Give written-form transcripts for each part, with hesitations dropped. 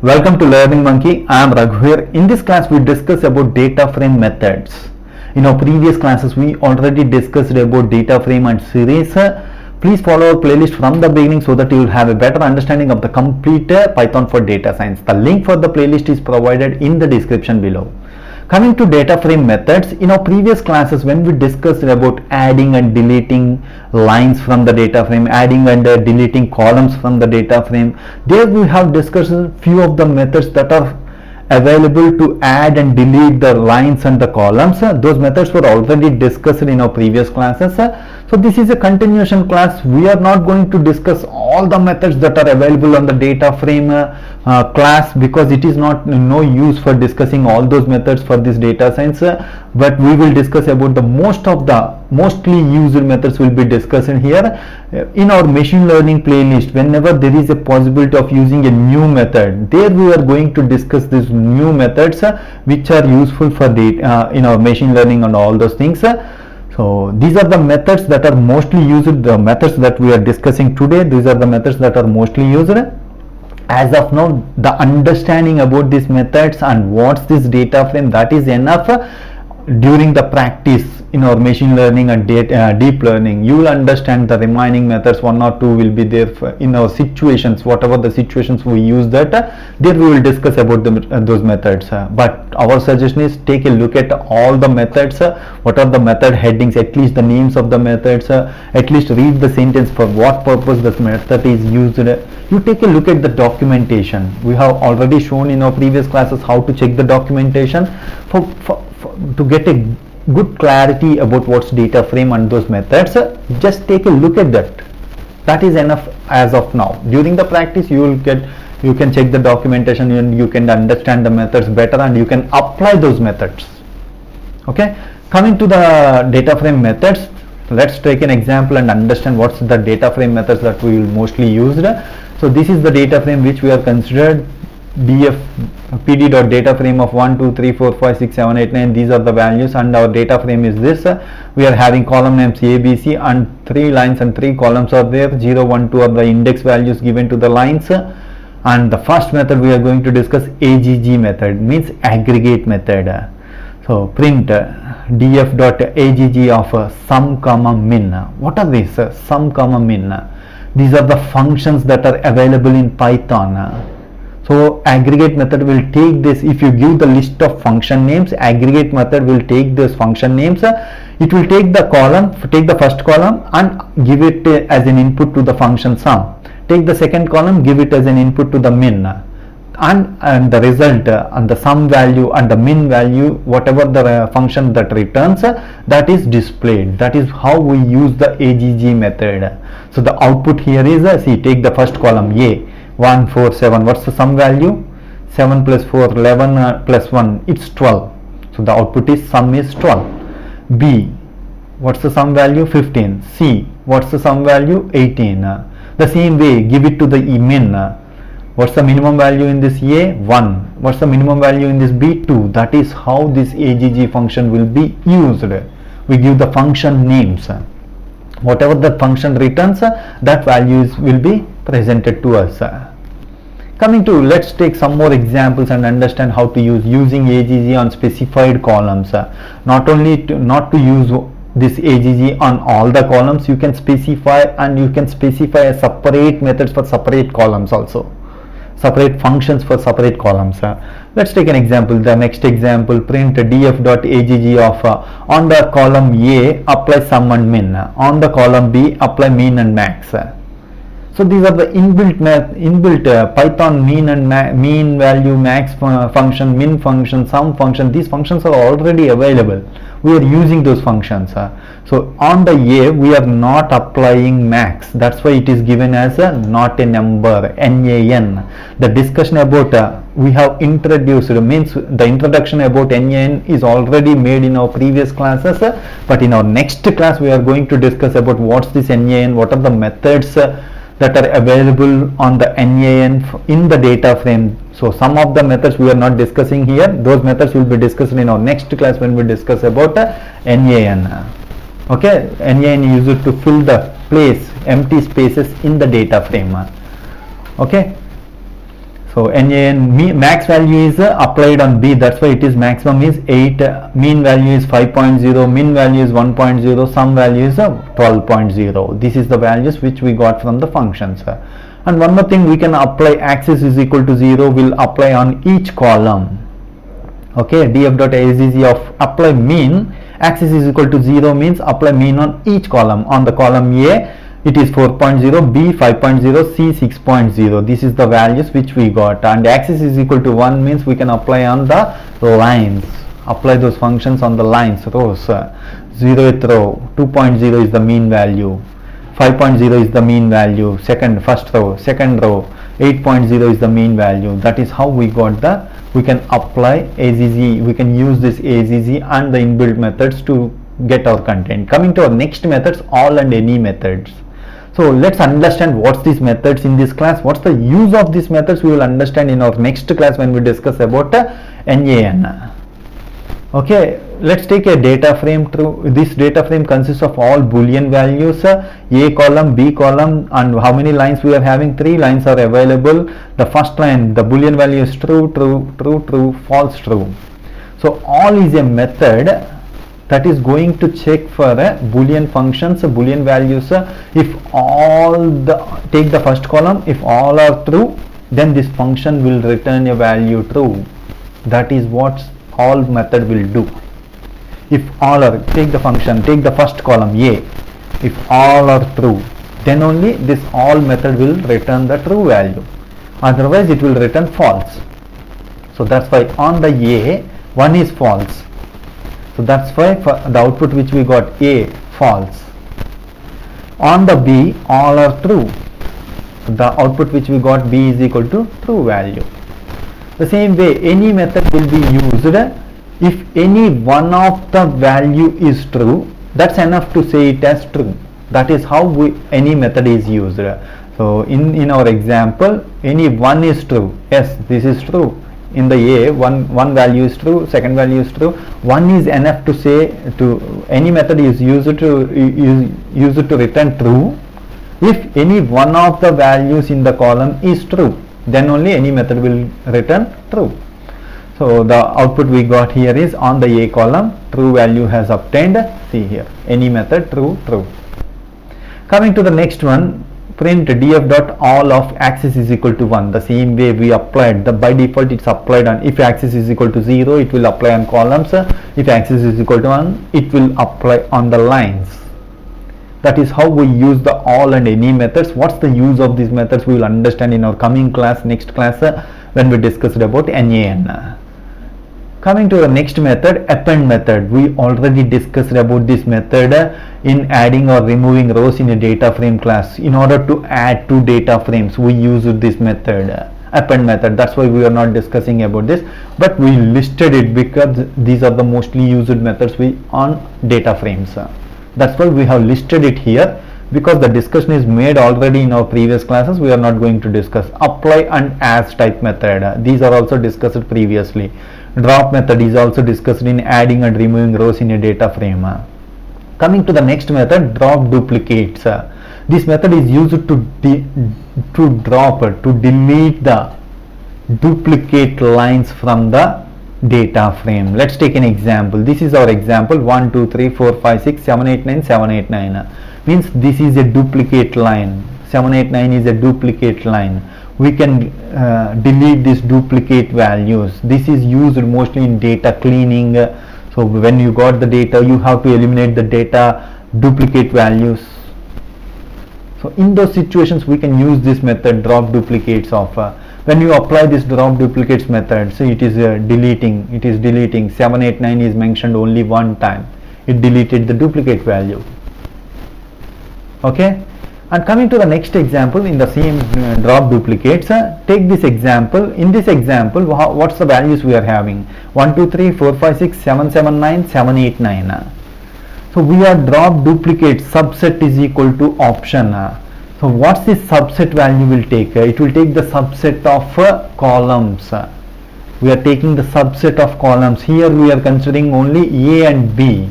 Welcome to Learning Monkey. I am Raghuveer. In this class, we discuss about data frame methods. In our previous classes, we already discussed about data frame and series. Please follow our playlist from the beginning so that you will have a better understanding of the complete Python for data science. The link for the playlist is provided in the description below. Coming to data frame methods, in our previous classes when we discussed about adding and deleting lines from the data frame, adding and deleting columns from the data frame, there we have discussed a few of the methods that are available to add and delete the lines and the columns. Those methods were already discussed in our previous classes. So this is a continuation class. We are not going to discuss all the methods that are available on the data frame class, because it is not no use for discussing all those methods for this data science, but we will discuss about the mostly used methods will be discussed in here. In our machine learning playlist, whenever there is a possibility of using a new method, there we are going to discuss these new methods which are useful for data in our machine learning and all those things. So these are the methods that are mostly used, the methods that we are discussing today. These are the methods that are mostly used. As of now, the understanding about these methods and what's this data frame, that is enough. During the practice in our machine learning and deep learning, you will understand the remaining methods. One or two will be there in our situations, whatever the situations we use that, there we will discuss about those methods. But our suggestion is take a look at all the methods, what are the method headings, at least the names of the methods, at least read the sentence for what purpose this method is used. You take a look at the documentation. We have already shown in our previous classes how to check the documentation to get a good clarity about what's data frame and those methods. Just take a look at that. That is enough as of now. During the practice, you can check the documentation and you can understand the methods better and you can apply those methods. Okay, coming to the data frame methods, let's take an example and understand what's the data frame methods that we will mostly use. So this is the data frame which we are considered pd.data frame of 1 2 3 4 5 6 7 8 9. These are the values and our data frame is this. We are having column names A, B, C and 3 lines and 3 columns are there. 0 1 2 are the index values given to the lines. And the first method we are going to discuss, AGG method, means aggregate method. So print df.agg of sum comma min. What are these? Sum comma min. These are the functions that are available in Python. So aggregate method will take this. If you give the list of function names, aggregate method will take those function names. It will take the column, take the first column and give it as an input to the function sum. Take the second column, give it as an input to the min, and the result and the sum value and the min value, whatever the function that returns, that is displayed. That is how we use the AGG method. So the output here is, see, take the first column A, 1 4 7. What's the sum value? 7 plus 4 11 plus 1, it's 12. So the output is sum is 12. B, what's the sum value? 15. C, what's the sum value? 18. The same way, give it to the min. What's the minimum value in this A? 1. What's the minimum value in this B? 2. That is how this AGG function will be used. We give the function names. Whatever the function returns, that values will be presented to us. Coming to, let's take some more examples and understand how to using AGG on specified columns. Not to use this AGG on all the columns, you can specify, and you can specify a separate methods for separate columns also. Separate functions for separate columns. Let's take an example. The next example, print df.agg of on the column A apply sum and min, on the column B apply mean and max. So these are the inbuilt Python mean value, max function, min function, sum function. These functions are already available. We are using those functions. So on the A we are not applying max. That's why it is given as not a number, NaN. The discussion about we have introduced, means the introduction about NaN is already made in our previous classes. But in our next class we are going to discuss about what's this NaN, what are the methods that are available on the NaN in the data frame. So some of the methods we are not discussing here. Those methods will be discussed in our next class when we discuss about NaN. Okay, NaN is used to fill the empty spaces in the data frame. Okay, So NaN max value is applied on B, that's why it is maximum is 8, mean value is 5.0, min value is 1.0, sum value is 12.0. This is the values which we got from the functions. And one more thing, we can apply axis is equal to 0, will apply on each column. Okay, df.azz of apply mean, axis is equal to 0 means apply mean on each column. On the column A it is 4.0, B 5.0, C 6.0. This is the values which we got, and axis is equal to 1 means we can apply on the lines, apply those functions on the lines, rows. 0th row 2.0 is the mean value, 5.0 is the mean value, first row, second row 8.0 is the mean value. That is how we got the, we can apply AZZ, we can use this AZZ and the inbuilt methods to get our content. Coming to our next methods, all and any methods. So let's understand what's these methods in this class, what's the use of these methods we will understand in our next class when we discuss about NaN. Okay, let's take a data frame. This data frame consists of all boolean values, A column, B column, and how many lines we are having? 3 lines are available. The first line, the boolean value is true, true, true, true, false, true. So all is a method that is going to check for boolean functions, boolean values. If all take the first column, if all are true, then this function will return a value true. That is what all method will do. If all are, take the function, take the first column A, if all are true, then only this all method will return the true value, otherwise it will return false. So that's why on the A, 1 is false. So that's why for the output which we got, A false. On the B, all are true. The output which we got, B is equal to true value. The same way, any method will be used if any one of the value is true. That's enough to say it as true. That is how any method is used. So in our example, any one is true. Yes, this is true. In the A, one value is true, second value is true. 1 is enough to say, to any method is used to return true if any one of the values in the column is true, then only any method will return true. So the output we got here is on the A column, true value has obtained. See here, any method true, true. Coming to the next one, print df dot all of axis is equal to 1. The same way we applied, by default it's applied on, if axis is equal to 0 it will apply on columns, if axis is equal to 1 it will apply on the lines. That is how we use the all and any methods. What's the use of these methods we will understand in our coming class, next class, when we discussed about NaN. Coming to the next method, append method. We already discussed about this method in adding or removing rows in a data frame class. In order to add 2 data frames, we use this method, append method. That's why we are not discussing about this, but we listed it because these are the mostly used methods on data frames. That's why we have listed it here, because the discussion is made already in our previous classes. We are not going to discuss apply and as type method. These are also discussed previously. Drop method is also discussed in adding and removing rows in a data frame. Coming to the next method, drop duplicates. This method is used to delete the duplicate lines from the data frame. Let's take an example. This is our example 1 2 3 4 5 6 7 8 9 7 8 9. Means this is a duplicate line. 7 8 9 is a duplicate line. We can delete these duplicate values. This is used mostly in data cleaning. So when you got the data, you have to eliminate the data duplicate values. So in those situations we can use this method, drop duplicates of. When you apply this drop duplicates method, so it is deleting. It is deleting. 7 8 9 is mentioned only one time. It deleted the duplicate value. Okay. And coming to the next example, in the same drop duplicates, take this example. In this example, what's the values we are having? 1 2 3 4 5 6 7 7 9 7 8 9. So we are drop duplicate, subset is equal to option. So what's this subset value will take? It will take the subset of columns. We are taking the subset of columns. Here we are considering only A and B.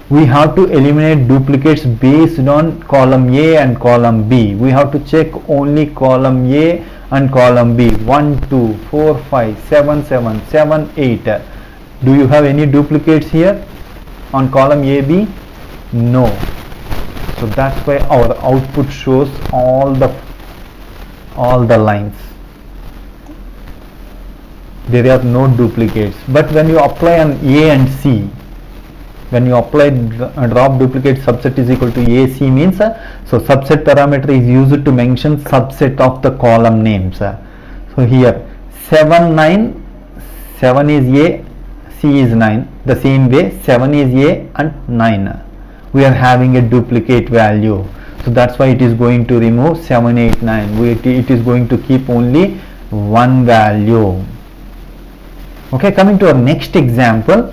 We have to eliminate duplicates based on column A and column B. We have to check only column A and column B 1 2 4 5 7 7 7 8. Do you have any duplicates here on column AB? No. So that's why our output shows all the lines. There are no duplicates. But when you apply an A and C, when you apply drop duplicate subset is equal to AC means so subset parameter is used to mention subset of the column names. So here 7 9, 7 is A, C is 9. The same way 7 is A and 9. We are having a duplicate value. So that's why it is going to remove 7 8 9. It is going to keep only one value. Okay, coming to our next example.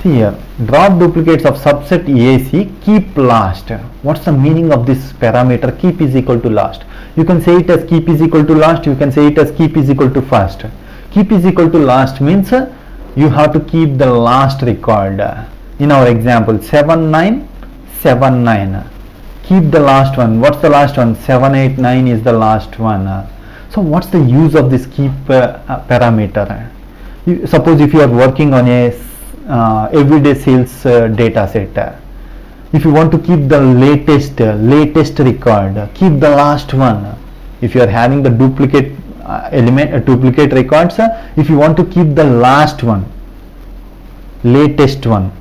See here, drop duplicates of subset AC, keep last. What's the meaning of this parameter keep is equal to last? You can say it as keep is equal to last, you can say it as keep is equal to first. Keep is equal to last means you have to keep the last record. In our example 7 9 7 9. Keep the last one. What's the last one? 7 8 9 is the last one. So what's the use of this keep parameter? Suppose if you are working on a everyday sales data set, if you want to keep the latest record, keep the last one. If you are having the duplicate duplicate records, if you want to keep the last one, latest one,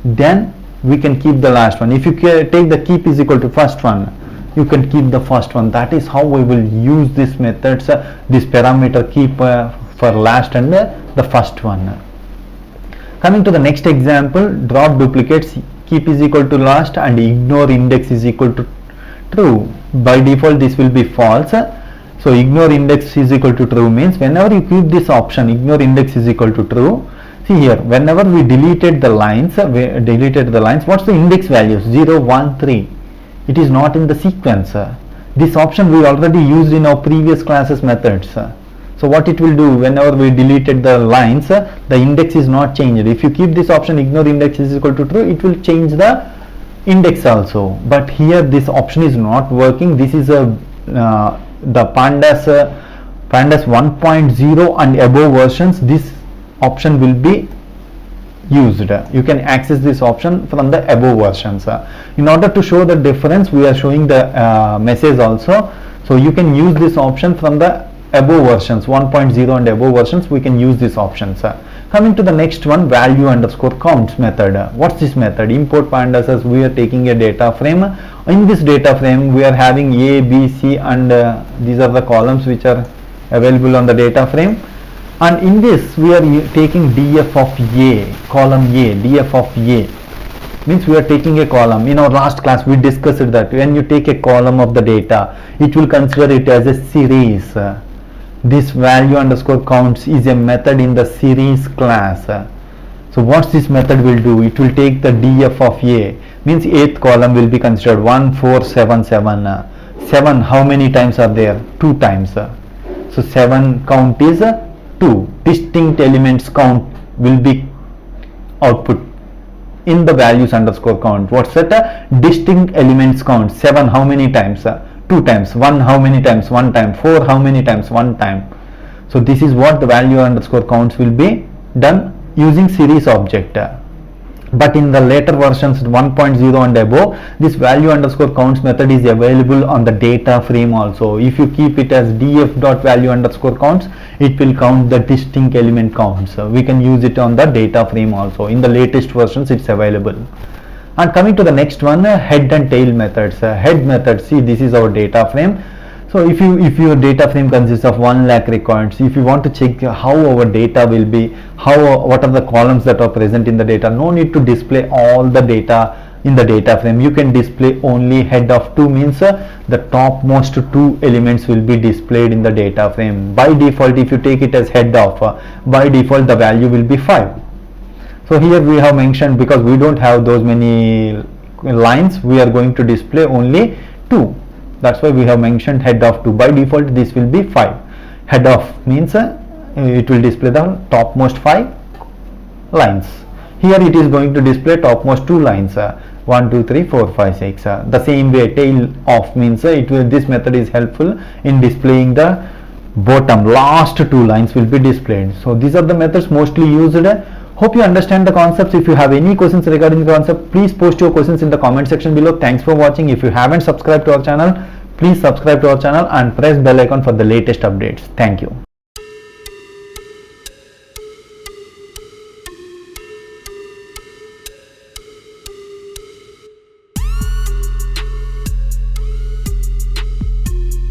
then we can keep the last one. If you take the keep is equal to first one, you can keep the first one. That is how we will use this methods, this parameter keep for last and the first one. Coming to the next example, drop duplicates, keep is equal to last and ignore index is equal to true. By default this will be false. So ignore index is equal to true means whenever you keep this option ignore index is equal to true, see here whenever we deleted the lines, what's the index values? 0 1 3. It is not in the sequence. This option we already used in our previous classes methods. So what it will do, whenever we deleted the lines, the index is not changed. If you keep this option ignore index is equal to true, it will change the index also. But here this option is not working. This is the pandas 1.0 and above versions. This option will be used. You can access this option from the above versions. In order to show the difference, we are showing the message also. So you can use this option from the above versions, 1.0 and above versions. We can use these options. Coming to the next one, value underscore counts method. What's this method? Import pandas as we are taking a data frame. In this data frame we are having A, B, C and these are the columns which are available on the data frame. And in this we are taking df of A, column A, df of A means we are taking a column. In our last class we discussed that when you take a column of the data, it will consider it as a series. This value underscore counts is a method in the series class. So what this method will do, it will take the df of A means 8th column will be considered 1 4 7 7. 7 how many times are there? 2 times. So 7 count is 2. Distinct elements count will be output in the values underscore count. What's that? Distinct elements count. 7 how many times? 2 times. 1 how many times? 1 time. 4 how many times? 1 time. So this is what the value underscore counts will be done using series object. But in the later versions 1.0 and above, this value underscore counts method is available on the data frame also. If you keep it as df.value underscore counts, it will count the distinct element counts. We can use it on the data frame also. In the latest versions it's available. And coming to the next one, head and tail methods. Head method, see this is our data frame. So if your data frame consists of 1 lakh records, if you want to check how our data will be, what are the columns that are present in the data, no need to display all the data in the data frame. You can display only head of 2 means the topmost 2 elements will be displayed in the data frame. By default, if you take it as head of, by default the value will be 5. So here we have mentioned, because we don't have those many lines, we are going to display only 2. That's why we have mentioned head of 2. By default this will be 5. Head of means it will display the topmost 5 lines. Here it is going to display topmost 2 lines, 1 2 3 4 5 6. The same way tail of means this method is helpful in displaying the bottom last two lines will be displayed. So these are the methods mostly used. Hope you understand the concepts. If you have any questions regarding the concept, please post your questions in the comment section below. Thanks for watching. If you haven't subscribed to our channel, please subscribe to our channel and press bell icon for the latest updates. Thank you.